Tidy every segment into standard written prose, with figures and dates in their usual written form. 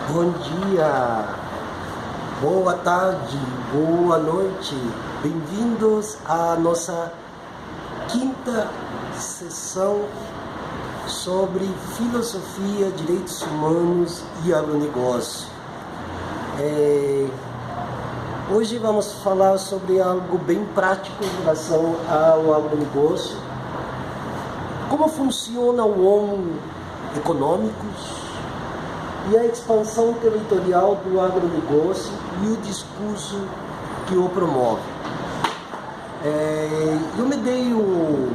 Bom dia, boa tarde, boa noite. Bem-vindos à nossa quinta sessão sobre filosofia, direitos humanos e agronegócio. Hoje vamos falar sobre algo bem prático em relação ao agronegócio. Como funciona o homo econômicos e a expansão territorial do agronegócio e o discurso que o promove. Eu me dei um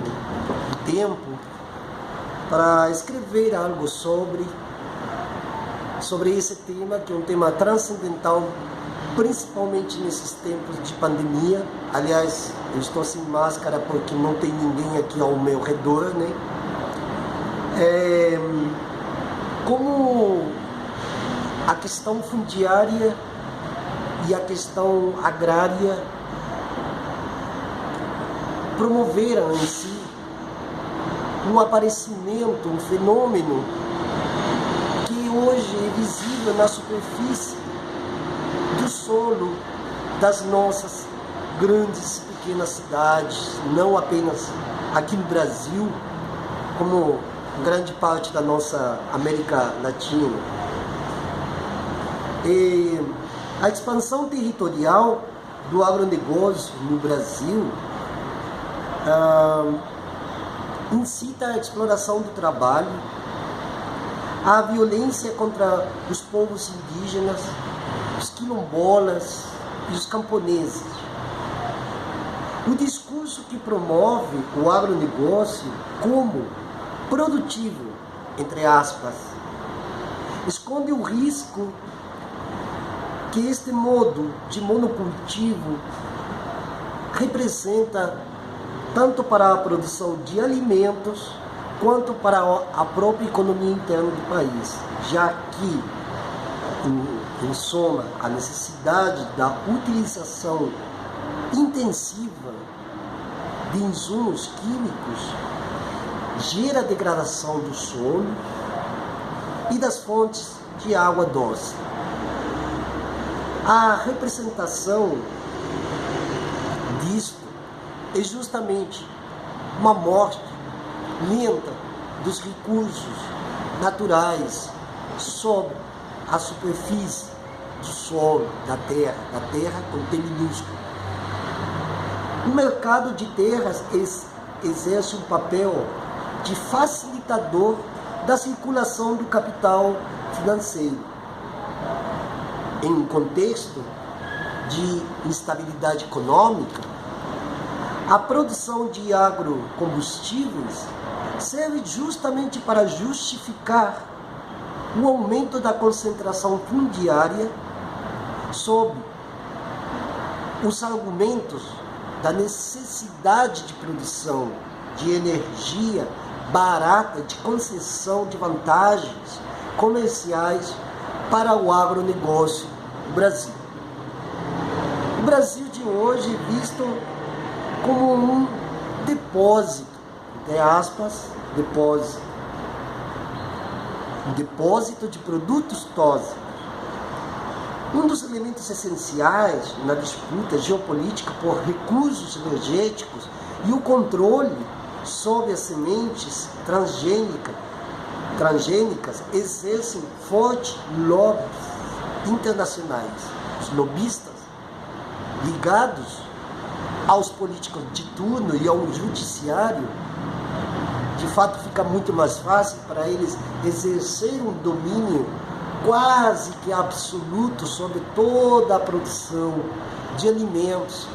tempo para escrever algo sobre esse tema, que é um tema transcendental, principalmente nesses tempos de pandemia. Aliás, eu estou sem máscara porque não tem ninguém aqui ao meu redor, né? Como a questão fundiária e a questão agrária promoveram em si um aparecimento, um fenômeno que hoje é visível na superfície do solo das nossas grandes e pequenas cidades, não apenas aqui no Brasil, como grande parte da nossa América Latina. E a expansão territorial do agronegócio no Brasil incita a exploração do trabalho, a violência contra os povos indígenas, os quilombolas e os camponeses. O discurso que promove o agronegócio como produtivo, entre aspas, esconde o risco que este modo de monocultivo representa tanto para a produção de alimentos quanto para a própria economia interna do país, já que, em soma, a necessidade da utilização intensiva de insumos químicos gera degradação do solo e das fontes de água doce. A representação disto é justamente uma morte lenta dos recursos naturais sobre a superfície do solo, da terra com T minúsculo. O mercado de terras exerce um papel de facilitador da circulação do capital financeiro. Em um contexto de instabilidade econômica, a produção de agrocombustíveis serve justamente para justificar o aumento da concentração fundiária sob os argumentos da necessidade de produção de energia barata, de concessão de vantagens comerciais para o agronegócio do Brasil. O Brasil de hoje é visto como um depósito, entre aspas, um depósito de produtos tóxicos. Um dos elementos essenciais na disputa geopolítica por recursos energéticos e o controle sobre as sementes transgênicas exercem fortes lobbies internacionais. Os lobistas ligados aos políticos de turno e ao judiciário, de fato fica muito mais fácil para eles exercer um domínio quase que absoluto sobre toda a produção de alimentos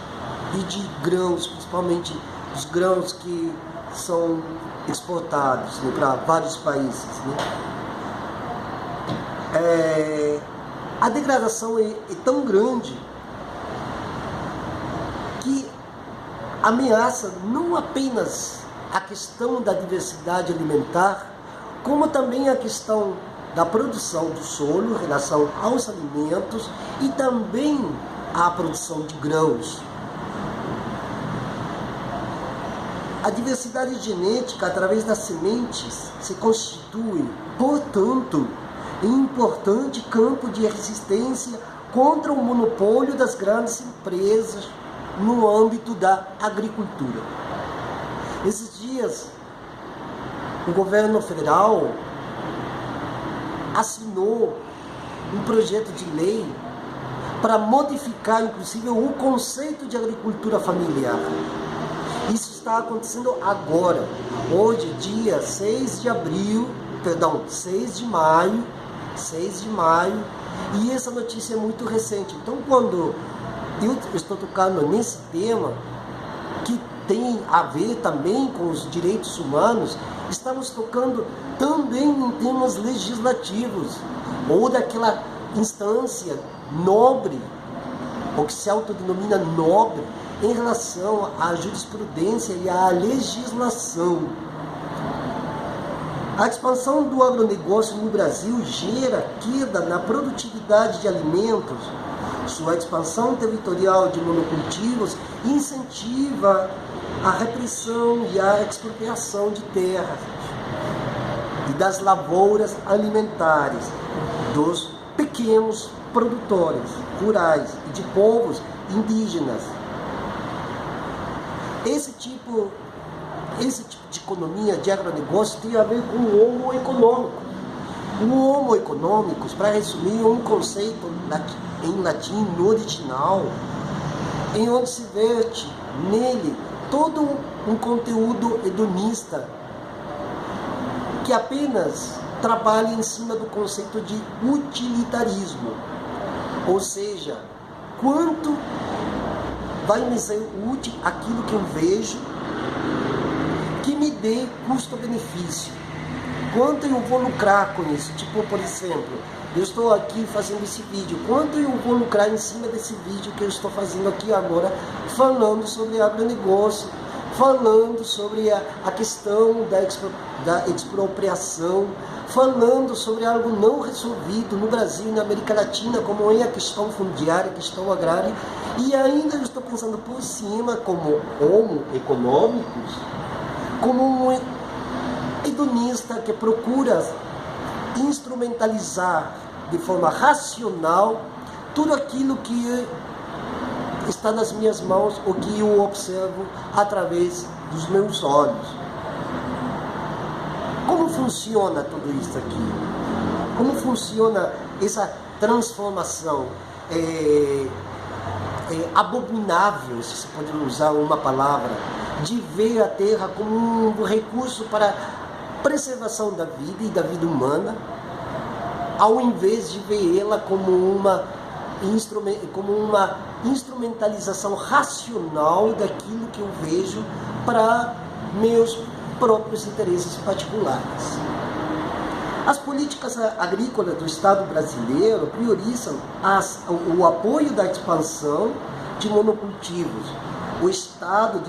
e de grãos, principalmente os grãos que são exportados, né, para vários países. Né? A degradação é tão grande que ameaça não apenas a questão da diversidade alimentar, como também a questão da produção do solo em relação aos alimentos e também a produção de grãos. A diversidade genética através das sementes se constitui, portanto, importante campo de resistência contra o monopólio das grandes empresas no âmbito da agricultura. Esses dias, o governo federal assinou um projeto de lei para modificar, inclusive, o conceito de agricultura familiar. Isso está acontecendo agora, hoje, dia 6 de maio, e essa notícia é muito recente. Então, quando eu estou tocando nesse tema, que tem a ver também com os direitos humanos, estamos tocando também em temas legislativos, ou daquela instância nobre, ou que se autodenomina nobre, em relação à jurisprudência e à legislação. A expansão do agronegócio no Brasil gera queda na produtividade de alimentos. Sua expansão territorial de monocultivos incentiva a repressão e a expropriação de terras e das lavouras alimentares dos pequenos produtores rurais e de povos indígenas. Esse tipo de economia, de agronegócio, tem a ver com o homo econômico. O homo econômicos, para resumir, é um conceito em latim no original, em onde se verte nele todo um conteúdo hedonista que apenas trabalha em cima do conceito de utilitarismo, ou seja, quanto vai me ser útil aquilo que eu vejo, que me dê custo-benefício, quanto eu vou lucrar com isso. Tipo, por exemplo, eu estou aqui fazendo esse vídeo, quanto eu vou lucrar em cima desse vídeo que eu estou fazendo aqui agora, falando sobre agronegócio, falando sobre a questão da expropriação, falando sobre algo não resolvido no Brasil e na América Latina, como é a questão fundiária, a questão agrária, e ainda eu estou pensando por cima como homo econômicos, como um hedonista que procura instrumentalizar de forma racional tudo aquilo que está nas minhas mãos ou que eu observo através dos meus olhos. Como funciona tudo isso aqui? Como funciona essa transformação abominável, se se pode usar uma palavra, de ver a Terra como um recurso para preservação da vida e da vida humana, ao invés de ver ela como uma instrumentalização racional daquilo que eu vejo para meus próprios interesses particulares. As políticas agrícolas do Estado brasileiro priorizam o apoio da expansão de monocultivos. O Estado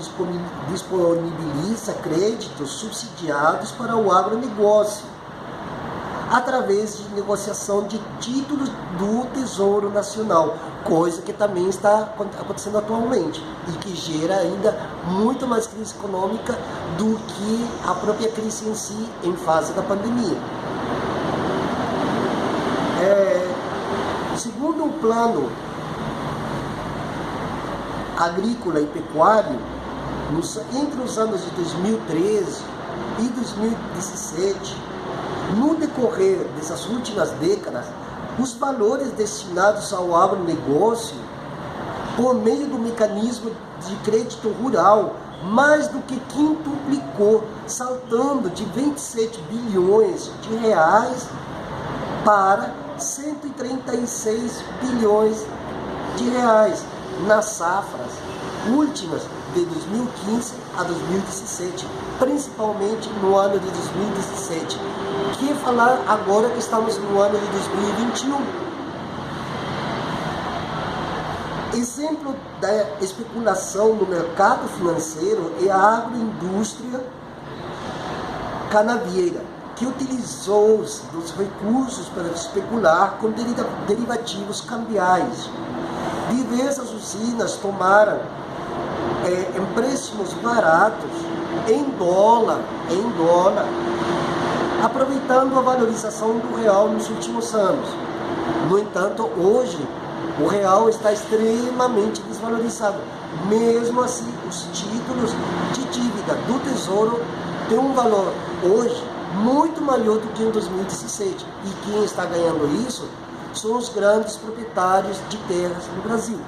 disponibiliza créditos subsidiados para o agronegócio, através de negociação de títulos do Tesouro Nacional, coisa que também está acontecendo atualmente e que gera ainda muito mais crise econômica do que a própria crise em si em fase da pandemia. Segundo o plano agrícola e pecuário, entre os anos de 2013 e 2017, no decorrer dessas últimas décadas, os valores destinados ao agronegócio, por meio do mecanismo de crédito rural, mais do que quintuplicou, saltando de 27 bilhões de reais para 136 bilhões de reais nas safras últimas de 2015 a 2017, principalmente no ano de 2017. Que falar agora que estamos no ano de 2021. Exemplo da especulação no mercado financeiro é a agroindústria canavieira, que utilizou dos recursos para especular com derivativos cambiais. Diversas usinas tomaram empréstimos baratos em dólar, aproveitando a valorização do real nos últimos anos. No entanto, hoje, o real está extremamente desvalorizado. Mesmo assim, os títulos de dívida do Tesouro têm um valor hoje muito maior do que em 2017. E quem está ganhando isso são os grandes proprietários de terras no Brasil.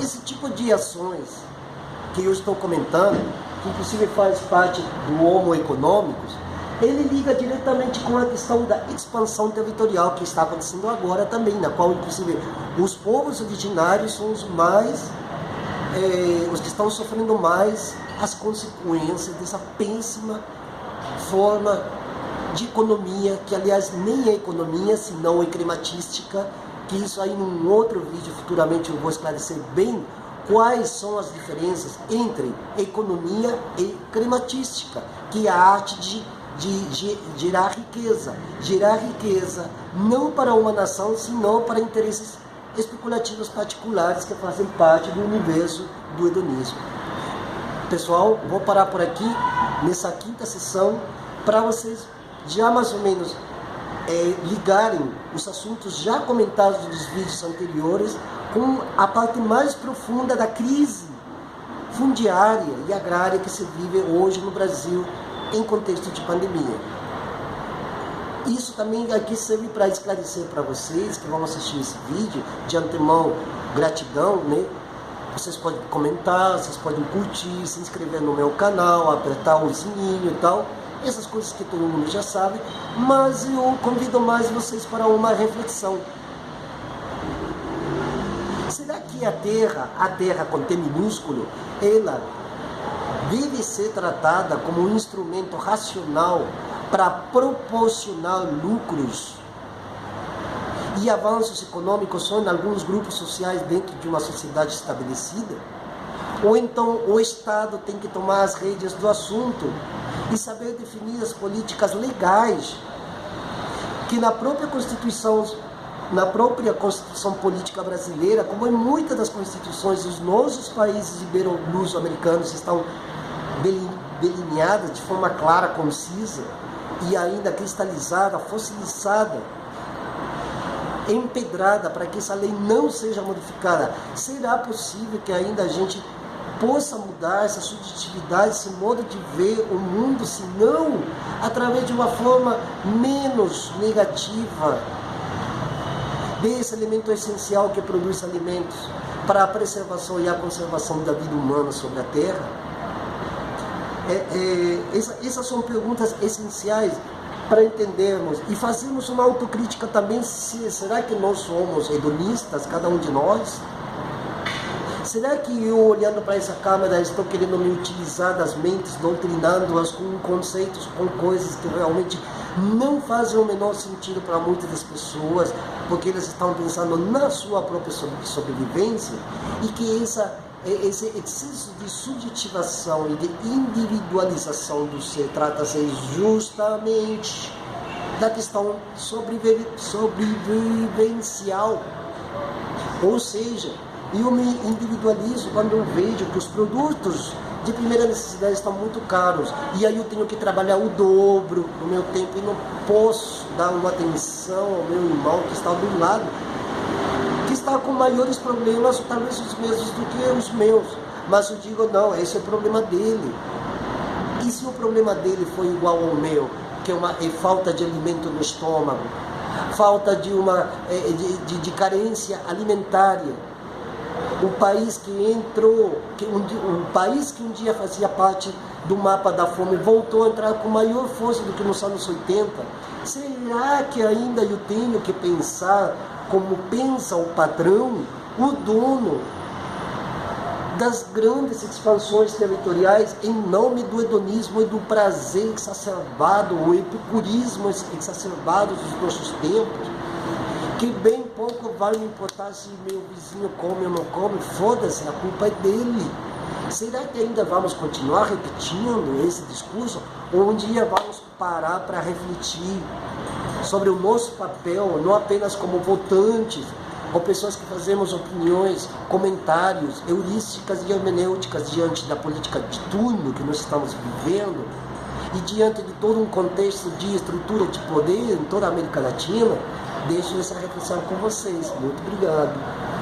Esse tipo de ações que eu estou comentando, que inclusive faz parte do Homo Econômicos, ele liga diretamente com a questão da expansão territorial que está acontecendo agora também, na qual inclusive os povos originários são os que estão sofrendo mais as consequências dessa péssima forma de economia, que aliás nem é economia, senão é crematística, que isso aí num outro vídeo futuramente eu vou esclarecer bem quais são as diferenças entre economia e crematística, que é a arte de gerar riqueza não para uma nação, senão para interesses especulativos particulares que fazem parte do universo do hedonismo. Pessoal, vou parar por aqui nessa quinta sessão para vocês já mais ou menos ligarem os assuntos já comentados nos vídeos anteriores com a parte mais profunda da crise fundiária e agrária que se vive hoje no Brasil em contexto de pandemia. Isso também aqui serve para esclarecer para vocês que vão assistir esse vídeo. De antemão, gratidão, né? Vocês podem comentar, vocês podem curtir, se inscrever no meu canal, apertar o sininho e tal. Essas coisas que todo mundo já sabe, mas eu convido mais vocês para uma reflexão. Será que a Terra com T minúsculo, ela deve ser tratada como um instrumento racional para proporcionar lucros e avanços econômicos só em alguns grupos sociais dentro de uma sociedade estabelecida? Ou então o Estado tem que tomar as rédeas do assunto e saber definir as políticas legais que na própria Constituição política brasileira, como em muitas das constituições dos nossos países ibero-luso-americanos, estão delineadas de forma clara, concisa e ainda cristalizada, fossilizada, empedrada para que essa lei não seja modificada. Será possível que ainda a gente possa mudar essa subjetividade, esse modo de ver o mundo, se não através de uma forma menos negativa desse elemento essencial que produz alimentos para a preservação e a conservação da vida humana sobre a Terra? Essas são perguntas essenciais para entendermos e fazermos uma autocrítica também. Será que nós somos hedonistas, cada um de nós? Será que eu, olhando para essa câmera, estou querendo me utilizar das mentes, doutrinando-as com conceitos, com coisas que realmente não fazem o menor sentido para muitas das pessoas, porque elas estão pensando na sua própria sobrevivência, e que esse excesso de subjetivação e de individualização do ser trata-se justamente da questão sobrevivencial. Ou seja, eu me individualizo quando eu vejo que os produtos de primeira necessidade estão muito caros, e aí eu tenho que trabalhar o dobro do meu tempo e não posso dar uma atenção ao meu irmão que está do lado, que está com maiores problemas, ou talvez os mesmos do que os meus. Mas eu digo, não, esse é o problema dele. E se o problema dele for igual ao meu, que é falta de alimento no estômago, falta de carência alimentária, um país que um dia fazia parte do mapa da fome voltou a entrar com maior força do que nos anos 80. Será que ainda eu tenho que pensar como pensa o patrão, o dono das grandes expansões territoriais, em nome do hedonismo e do prazer exacerbado, o epicurismo exacerbado dos nossos tempos? Que bem pouco vai me importar se meu vizinho come ou não come, foda-se, a culpa é dele. Será que ainda vamos continuar repetindo esse discurso? Ou um dia vamos parar para refletir sobre o nosso papel, não apenas como votantes, ou pessoas que fazemos opiniões, comentários, heurísticas e hermenêuticas diante da política de turno que nós estamos vivendo e diante de todo um contexto de estrutura de poder em toda a América Latina, deixo essa reflexão com vocês. Muito obrigado.